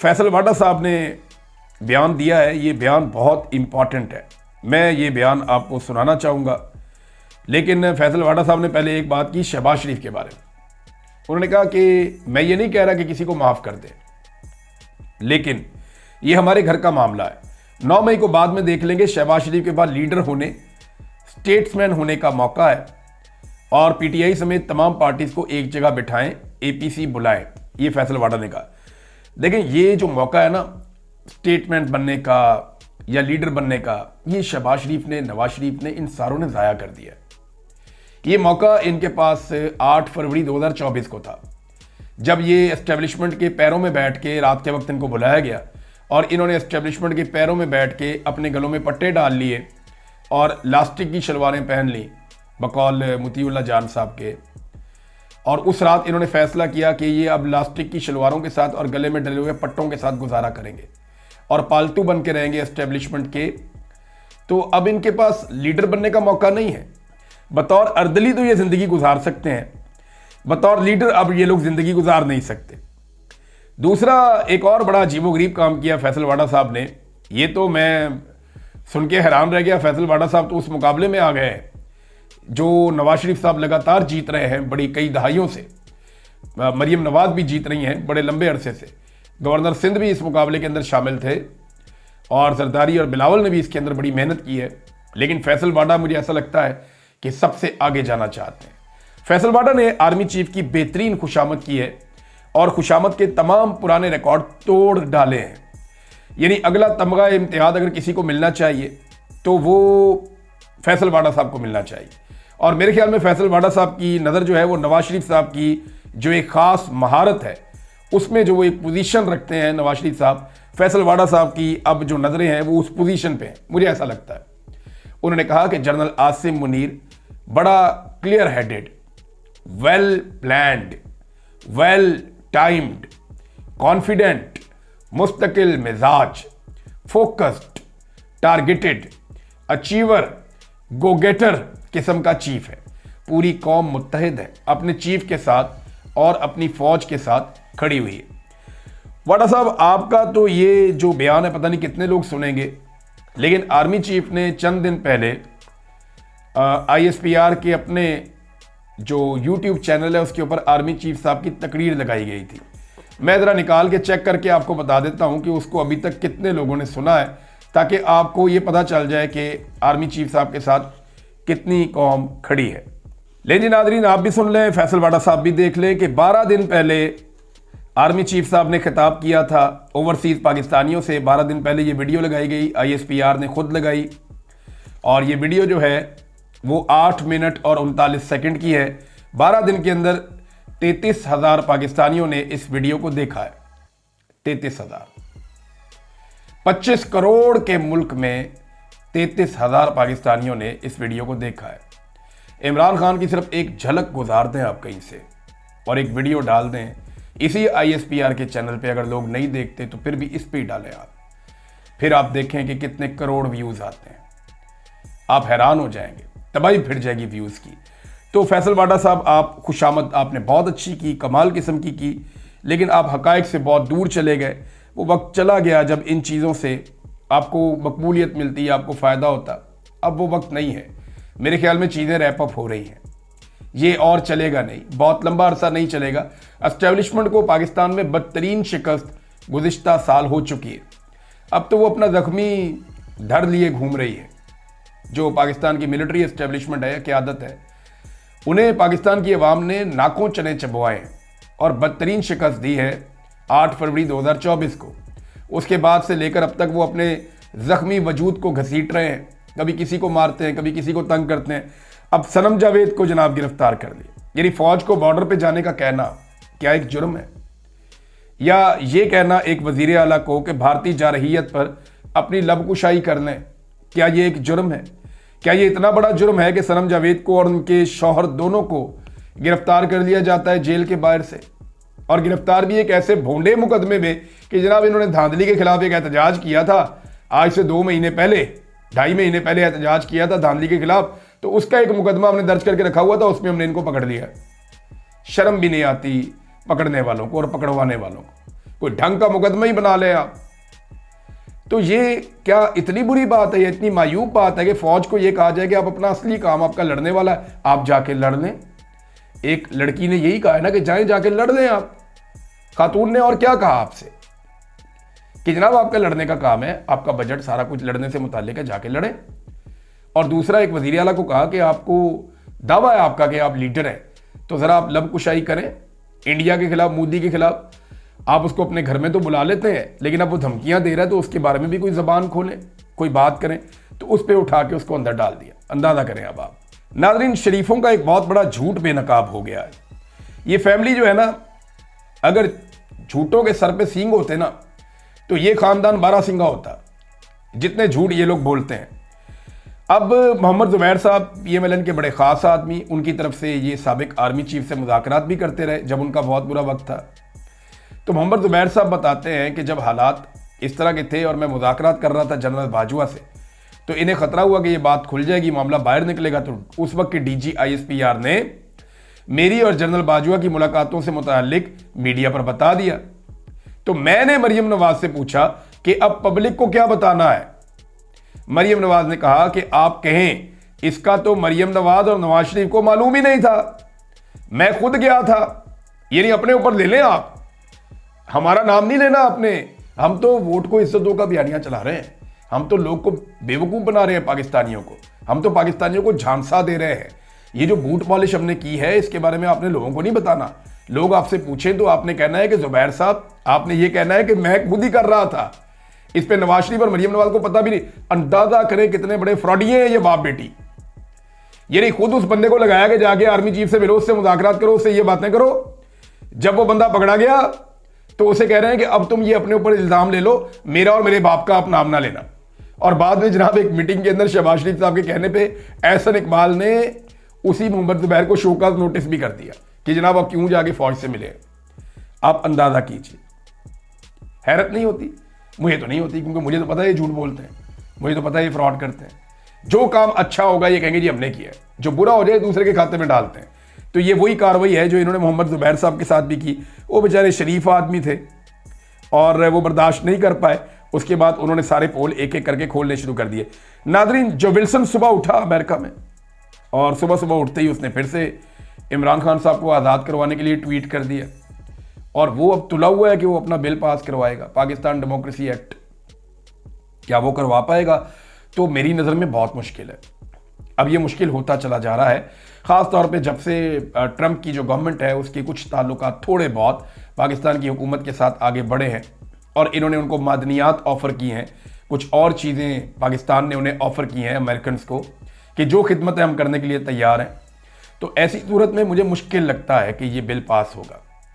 फैसल वाडा साहब ने बयान दिया है, ये बयान बहुत इम्पॉर्टेंट है। मैं ये बयान आपको सुनाना चाहूँगा, लेकिन फैसल वाडा साहब ने पहले एक बात की शहबाज शरीफ के बारे में। उन्होंने कहा कि मैं ये नहीं कह रहा कि किसी को माफ़ कर दे, लेकिन ये हमारे घर का मामला है। 9 मई को बाद में देख लेंगे। शहबाज शरीफ के पास लीडर होने, स्टेट्समैन होने का मौका है और पीटीआई समेत तमाम पार्टीज को एक जगह बिठाएं, एपीसी बुलाएं। ये फैसल वाडा ने कहा। देखें, ये जो मौका है ना स्टेटमेंट बनने का या लीडर बनने का, ये शहबाज शरीफ ने, नवाज शरीफ ने, इन सारों ने ज़ाया कर दिया। ये मौका इनके पास 8 फरवरी 2024 को था, जब ये एस्टेब्लिशमेंट के पैरों में बैठ के रात के वक्त इनको बुलाया गया और इन्होंने एस्टेब्लिशमेंट के पैरों में बैठ के अपने गलों में पट्टे डाल लिए और लास्टिक की शलवारें पहन ली बकौल मुतीउल्लाह जान साहब के। और उस रात इन्होंने फैसला किया कि ये अब लास्टिक की शलवारों के साथ और गले में डले हुए पट्टों के साथ गुजारा करेंगे और पालतू बन के रहेंगे एस्टेब्लिशमेंट के। तो अब इनके पास लीडर बनने का मौका नहीं है। बतौर अर्दली तो ये ज़िंदगी गुजार सकते हैं, बतौर लीडर अब ये लोग ज़िंदगी गुजार नहीं सकते। दूसरा, एक और बड़ा अजीबोगरीब काम किया फैसल वाडा साहब ने। ये तो मैं सुन के हैरान रह गया। फैसल वाडा साहब तो उस मुकाबले में आ गए हैं जो नवाज शरीफ साहब लगातार जीत रहे हैं बड़ी कई दहाइयों से। मरीम नवाज भी जीत रही हैं बड़े लंबे अरसे से। गवर्नर सिंध भी इस मुकाबले के अंदर शामिल थे और जरदारी और बिलावल ने भी इसके अंदर बड़ी मेहनत की है। लेकिन फैसल वाडा, मुझे ऐसा लगता है कि सबसे आगे जाना चाहते हैं। फैसल वाडा ने आर्मी चीफ की बेहतरीन खुशामद की है और खुशामद के तमाम पुराने रिकॉर्ड तोड़ डाले हैं। यानी अगला तमगा इम्तियाज अगर किसी को मिलना चाहिए तो वो फैसल वाडा साहब को मिलना चाहिए। और मेरे ख्याल में फैसल वाडा साहब की नज़र जो है वो नवाज शरीफ साहब की जो एक ख़ास महारत है उसमें जो वो एक पोजीशन रखते हैं नवाज शरीफ साहब, फैसल वाडा साहब की अब जो नज़रें हैं वो उस पोजीशन पे हैं, मुझे ऐसा लगता है। उन्होंने कहा कि जनरल आसिम मुनीर बड़ा clear headed, well planned, well timed, confident, मुस्तकिल मिजाज, focused, targeted, achiever, go getter किस्म का चीफ है। पूरी कौम मुत्तहिद है अपने चीफ के साथ और अपनी फौज के साथ खड़ी हुई है। वाडा साहब, आपका तो ये जो बयान है पता नहीं कितने लोग सुनेंगे, लेकिन आर्मी चीफ ने चंद दिन पहले ISPR के अपने जो YouTube चैनल है उसके ऊपर आर्मी चीफ साहब की तकरीर लगाई गई थी। मैं ज़रा निकाल के चेक करके आपको बता देता हूं कि उसको अभी तक कितने लोगों ने सुना है, ताकि आपको ये पता चल जाए कि आर्मी चीफ साहब के साथ कितनी कौम खड़ी है। लेकिन नादरीन, आप भी सुन लें, फैसल वाडा साहब भी देख लें कि 12 दिन पहले आर्मी चीफ साहब ने खिताब किया था ओवरसीज़ पाकिस्तानियों से। 12 दिन पहले ये वीडियो लगाई गई, ISPR ने खुद लगाई और ये वीडियो जो है वो 8 मिनट और 39 सेकंड की है। 12 दिन के अंदर 33,000 पाकिस्तानियों ने इस वीडियो को देखा है। 33,000, 25 करोड़ के मुल्क में 33,000 पाकिस्तानियों ने इस वीडियो को देखा है। इमरान खान की सिर्फ एक झलक गुजार दें आप कहीं से और एक वीडियो डाल दें इसी ISPR के चैनल पे। अगर लोग नहीं देखते तो फिर भी इस पे ही डालें आप, फिर आप देखें कि कितने करोड़ व्यूज आते हैं। आप हैरान हो जाएंगे, तबाही फिर जाएगी व्यूज की। तो फैसल वाडा साहब, आप खुशामद आपने बहुत अच्छी की, कमाल किस्म की, लेकिन आप हकायक से बहुत दूर चले गए। वो वक्त चला गया जब इन चीज़ों से आपको मकबूलियत मिलती, आपको फ़ायदा होता। अब वो वक्त नहीं है। मेरे ख्याल में चीज़ें रैप अप हो रही हैं, ये और चलेगा नहीं, बहुत लंबा अरसा नहीं चलेगा। एस्टेब्लिशमेंट को पाकिस्तान में बदतरीन शिकस्त गुज़िश्ता साल हो चुकी है। अब तो वो अपना ज़ख्मी धड़ लिए घूम रही है। जो पाकिस्तान की मिलिट्री एस्टेब्लिशमेंट है, क़यादत है, उन्हें पाकिस्तान की अवाम ने नाकों चने चबवाए हैं और बदतरीन शिकस्त दी है 8 फरवरी 2024 को। उसके बाद से लेकर अब तक वो अपने ज़ख्मी वजूद को घसीट रहे हैं। कभी किसी को मारते हैं, कभी किसी को तंग करते हैं। अब सनम जावेद को जनाब गिरफ्तार कर लिया। यानी फ़ौज को बॉर्डर पे जाने का कहना क्या एक जुर्म है? या ये कहना एक वज़ीर आला को कि भारतीय जारहियत पर अपनी लबकुशाई कर लें, क्या ये एक जुर्म है? क्या ये इतना बड़ा जुर्म है कि सनम जावेद को और उनके शौहर दोनों को गिरफ्तार कर लिया जाता है जेल के बाहर से, और गिरफ्तार भी एक ऐसे भोंडे मुकदमे में कि जनाब इन्होंने धांधली के खिलाफ एक एहतजाज किया था आज से 2 महीने पहले, 2.5 महीने पहले एहतजाज किया था धांधली के खिलाफ, तो उसका एक मुकदमा हमने दर्ज करके रखा हुआ था, उसमें हमने इनको पकड़ लिया। शर्म भी नहीं आती पकड़ने वालों को और पकड़वाने वालों को। कोई ढंग का मुकदमा ही बना लें आप। तो ये क्या इतनी बुरी बात है, ये इतनी मायूब बात है कि फौज को ये कहा जाए कि आप अपना असली काम, आपका लड़ने वाला है, आप जाके लड़ लें। एक लड़की ने यही कहा है ना कि जाएं जाके लड़ लें आप। खातून ने और क्या कहा आपसे कि जनाब आपका लड़ने का काम है, आपका बजट सारा कुछ लड़ने से मुताल्लिक है, जाके लड़ें। और दूसरा एक वज़ीर आला को कहा कि आपको दावा है आपका कि आप लीडर हैं, तो ज़रा आप लब कुशाई करें इंडिया के खिलाफ, मोदी के खिलाफ। आप उसको अपने घर में तो बुला लेते हैं, लेकिन अब वो धमकियां दे रहा है तो उसके बारे में भी कोई ज़बान खोलें, कोई बात करें। तो उस पर उठा के उसको अंदर डाल दिया। अंदाज़ा करें अब आप। नाज़रीन, शरीफों का एक बहुत बड़ा झूठ बेनकाब हो गया है। ये फैमिली जो है ना, अगर झूठों के सर पे सींग होते ना तो ये खानदान 12 सिंगा होता, जितने झूठ ये लोग बोलते हैं। अब मोहम्मद ज़ुबैर साहब PMLN के बड़े ख़ास आदमी, उनकी तरफ से ये साबिक आर्मी चीफ से मुज़ाकरात भी करते रहे जब उनका बहुत बुरा वक्त था। तो मोहम्मद ज़ुबैर साहब बताते हैं कि जब हालात इस तरह के थे और मैं मुज़ाकरात कर रहा था जनरल बाजवा से, तो इन्हें ख़तरा हुआ कि ये बात खुल जाएगी, मामला बाहर निकलेगा। तो उस वक्त के DG ISPR ने मेरी और जनरल बाजवा की मुलाकातों से मुताल्लिक मीडिया पर बता दिया। तो मैंने मरियम नवाज से पूछा कि अब पब्लिक को क्या बताना है। मरियम नवाज ने कहा कि आप कहें, इसका तो मरियम नवाज और नवाज शरीफ को मालूम ही नहीं था, मैं खुद गया था। ये नहीं, अपने ऊपर ले लें आप, हमारा नाम नहीं लेना आपने। हम तो वोट को इज्जत दो का बयानिया चला रहे हैं, हम तो लोग को बेवकूफ़ बना रहे हैं पाकिस्तानियों को, हम तो पाकिस्तानियों को झांसा दे रहे हैं। ये जो बूट पॉलिश हमने की है, इसके बारे में आपने लोगों को नहीं बताना। लोग आपसे पूछें तो आपने कहना है कि ज़ुबैर साहब, आपने ये कहना है कि मैं खुद ही कर रहा था। इस पे नवाज शरीफ और मरियम नवाज को पता भी नहीं। अंदाजा करें कितने बड़े फ्रॉडिये हैं ये बाप बेटी। ये नहीं, खुद उस बंदे को लगाया कि जाके आर्मी चीफ से मिलो, उससे मुज़ाकरात करो, उससे ये बातें करो। जब वो बंदा पकड़ा गया तो उसे कह रहे हैं कि अब तुम ये अपने ऊपर इल्जाम ले लो, मेरा और मेरे बाप का आप नाम ना लेना। और बाद में जनाब एक मीटिंग के अंदर शहबाज शरीफ साहब के कहने पे एहसन इकबाल ने उसी मोहम्मद ज़ुबैर को शोकाज नोटिस भी कर दिया कि जनाब आप क्यों जाके फौज से मिले। आप अंदाजा कीजिए, हैरत नहीं होती? मुझे तो नहीं होती, क्योंकि मुझे तो पता है ये झूठ बोलते हैं, मुझे तो पता है ये फ्रॉड करते हैं। जो काम अच्छा होगा ये कहेंगे जी हमने किया है, जो बुरा हो जाए दूसरे के खाते में डालते हैं। तो ये वही कार्रवाई है जो इन्होंने मोहम्मद ज़ुबैर साहब के साथ भी की। वो बेचारे शरीफ आदमी थे और वो बर्दाश्त नहीं कर पाए। उसके बाद उन्होंने सारे पोल एक एक करके खोलने शुरू कर दिए। नादरीन, जो विल्सन सुबह उठा अमेरिका में, और सुबह सुबह उठते ही उसने फिर से इमरान खान साहब को आज़ाद करवाने के लिए ट्वीट कर दिया। और वो अब तुला हुआ है कि वो अपना बिल पास करवाएगा, पाकिस्तान डेमोक्रेसी एक्ट। क्या वो करवा पाएगा? तो मेरी नज़र में बहुत मुश्किल है। अब ये मुश्किल होता चला जा रहा है, ख़ास तौर पे जब से ट्रंप की जो गवर्नमेंट है उसके कुछ ताल्लुकात थोड़े बहुत पाकिस्तान की हुकूमत के साथ आगे बढ़े हैं और इन्होंने उनको मादनियात ऑफ़र की हैं, कुछ और चीज़ें पाकिस्तान ने उन्हें ऑफ़र की हैं अमेरिकन को कि जो खिदमतें हम करने के लिए तैयार हैं। तो ऐसी सूरत में मुझे मुश्किल लगता है कि ये बिल पास होगा।